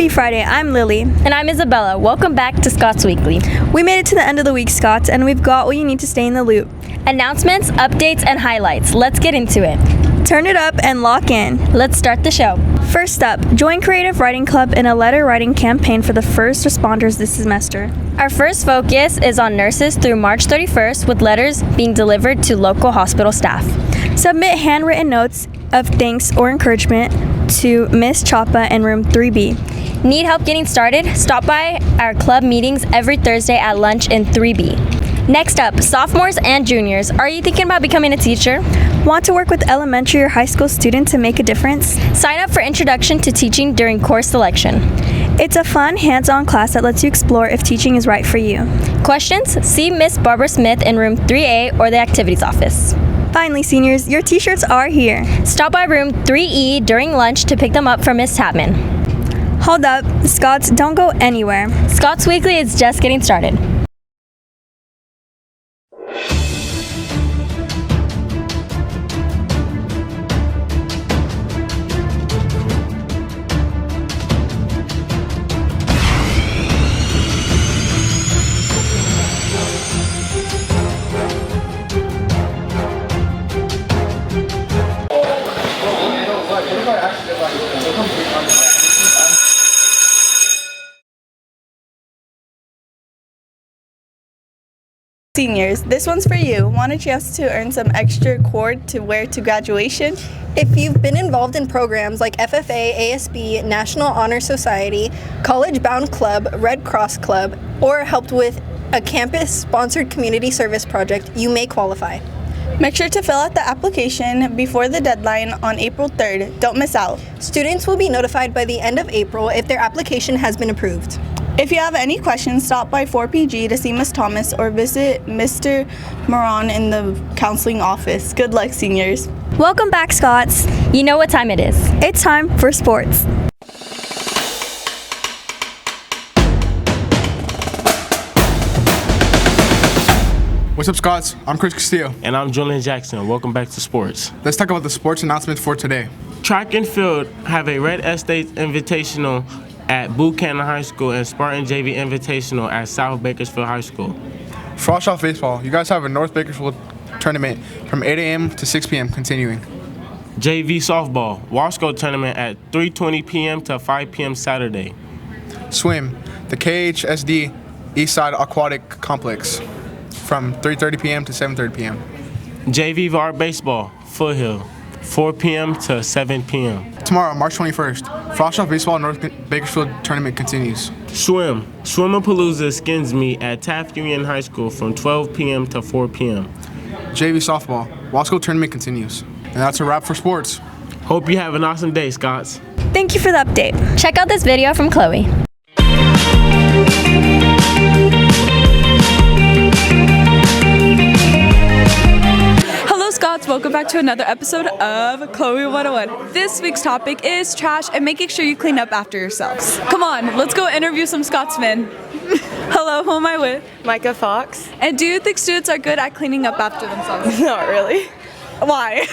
Happy Friday, I'm Lily. And I'm Isabella. Welcome back to Scots Weekly. We made it to the end of the week, Scots, and we've got what you need to stay in the loop. Announcements, updates, and highlights. Let's get into it. Turn it up and lock in. Let's start the show. First up, join Creative Writing Club in a letter writing campaign for the first responders this semester. Our first focus is on nurses through March 31st, with letters being delivered to local hospital staff. Submit handwritten notes of thanks or encouragement to Miss Chapa in room 3B. Need help getting started? Stop by our club meetings every Thursday at lunch in 3B. Next up, sophomores and juniors. Are you thinking about becoming a teacher? Want to work with elementary or high school students to make a difference? Sign up for Introduction to Teaching during course selection. It's a fun, hands-on class that lets you explore if teaching is right for you. Questions? See Miss Barbara Smith in room 3A or the activities office. Finally, seniors, your t-shirts are here. Stop by room 3E during lunch to pick them up from Miss Tapman. Hold up, Scots, don't go anywhere. Scots Weekly is just getting started. Seniors, this one's for you. Want a chance to earn some extra cord to wear to graduation? If you've been involved in programs like FFA, ASB, National Honor Society, College Bound Club, Red Cross Club, or helped with a campus-sponsored community service project, you may qualify. Make sure to fill out the application before the deadline on April 3rd. Don't miss out. Students will be notified by the end of April if their application has been approved. If you have any questions, stop by 4PG to see Ms. Thomas or visit Mr. Moran in the counseling office. Good luck, seniors. Welcome back, Scots. You know what time it is. It's time for sports. What's up, Scots? I'm Chris Castillo. And I'm Julian Jackson. Welcome back to sports. Let's talk about the sports announcements for today. Track and field have a Red Estates Invitational at Buchanan High School and Spartan JV Invitational at South Bakersfield High School. Frosh off baseball. You guys have a North Bakersfield tournament from 8 a.m. to 6 p.m. continuing. JV softball, Wasco tournament at 3:20 p.m. to 5 p.m. Saturday. Swim, the KHSD Eastside Aquatic Complex from 3:30 p.m. to 7:30 p.m. JV VAR baseball, Foothill, 4 p.m. to 7 p.m. Tomorrow, March 21st, Frosh off baseball North Bakersfield tournament continues. Swim, Swimapalooza skins meet at Taft Union High School from 12 p.m. to 4 p.m. JV softball, Wasco tournament continues. And that's a wrap for sports. Hope you have an awesome day, Scots. Thank you for the update. Check out this video from Chloe. Scots, welcome back to another episode of Chloe 101. This week's topic is trash and making sure you clean up after yourselves. Come on, let's go interview some Scotsmen. Hello, who am I with? Micah Fox. And do you think students are good at cleaning up after themselves? Not really. Why?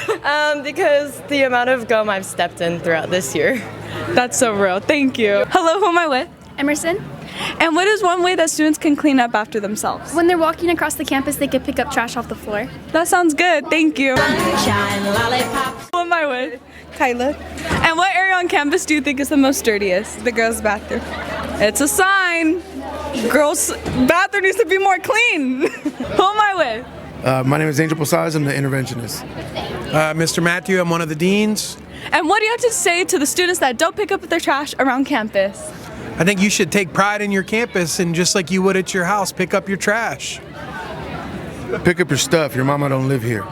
Because the amount of gum I've stepped in throughout this year. That's so real. Thank you. Hello, who am I with? Emerson. And what is one way that students can clean up after themselves? When they're walking across the campus, they could pick up trash off the floor. That sounds good. Thank you. Who am I with? Kyla. And what area on campus do you think is the most dirtiest? The girls' bathroom. It's a sign. Girls' bathroom needs to be more clean. Who am I with? My name is Angel Posades. I'm the interventionist. Mr. Matthew, I'm one of the deans. And what do you have to say to the students that don't pick up their trash around campus? I think you should take pride in your campus and just like you would at your house, pick up your trash. Pick up your stuff. Your mama don't live here.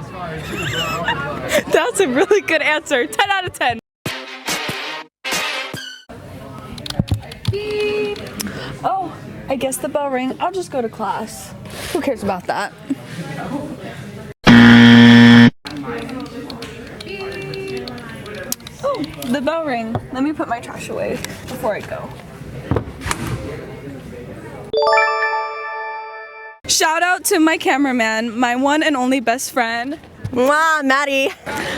That's a really good answer. 10 out of 10. Beep. Oh, I guess the bell rang. I'll just go to class. Who cares about that? Oh, the bell rang. Let me put my trash away before I go. Shout out to my cameraman, my one and only best friend. Mwah, Maddie.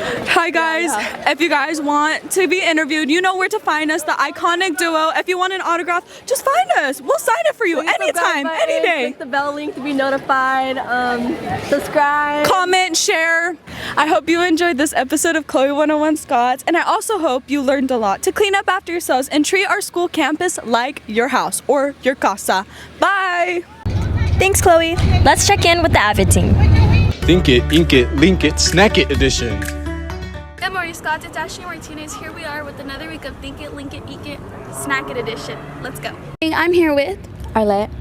Hi guys, if you guys want to be interviewed, you know where to find us, the iconic duo. If you want an autograph, just find us. We'll sign it for you anytime, any day. Click the bell link to be notified. Subscribe. Comment, share. I hope you enjoyed this episode of Chloe 101 Scots, and I also hope you learned a lot to clean up after yourselves and treat our school campus like your house or your casa. Bye! Thanks, Chloe. Let's check in with the Avid team. Think it, ink it, link it, snack it edition. Good morning, Scots. It's Ashley Martinez. Here we are with another week of Think It, Link It, Eek It, Snack It edition. Let's go. I'm here with Arlette.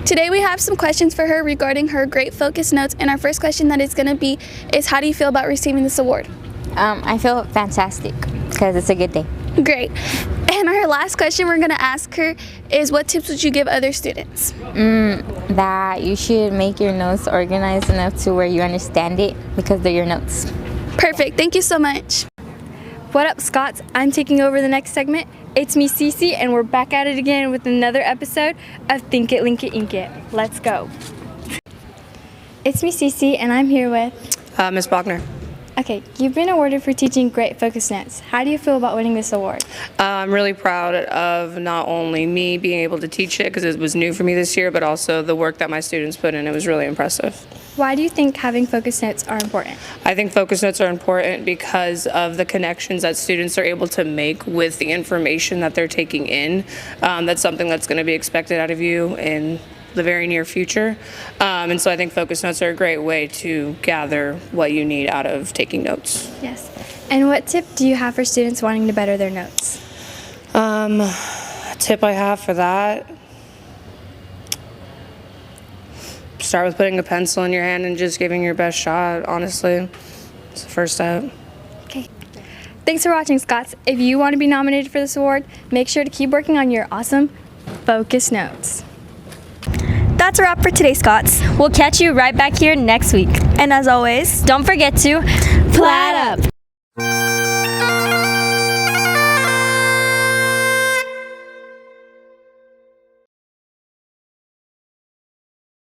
Today we have some questions for her regarding her great focus notes, and our first question that is going to be is, how do you feel about receiving this award? I feel fantastic because it's a good day. Great. And our last question we're going to ask her is, what tips would you give other students? That you should make your notes organized enough to where you understand it because they're your notes. Perfect. Thank you so much. What up, Scots? I'm taking over the next segment. It's me, Cece, and we're back at it again with another episode of Think It, Link It, Ink It. Let's go. It's me, Cece, and I'm here with Ms. Bogner. Okay, you've been awarded for teaching great focus notes. How do you feel about winning this award? I'm really proud of not only me being able to teach it because it was new for me this year, but also the work that my students put in. It was really impressive. Why do you think having focus notes are important? I think focus notes are important because of the connections that students are able to make with the information that they're taking in. That's something that's going to be expected out of you in the very near future. And so I think focus notes are a great way to gather what you need out of taking notes. Yes. And what tip do you have for students wanting to better their notes? A tip I have for that, start with putting a pencil in your hand and just giving your best shot, honestly. It's the first step. Okay. Thanks for watching, Scots. If you want to be nominated for this award, make sure to keep working on your awesome focus notes. That's a wrap for today, Scots. We'll catch you right back here next week. And as always, Don't forget to plat up.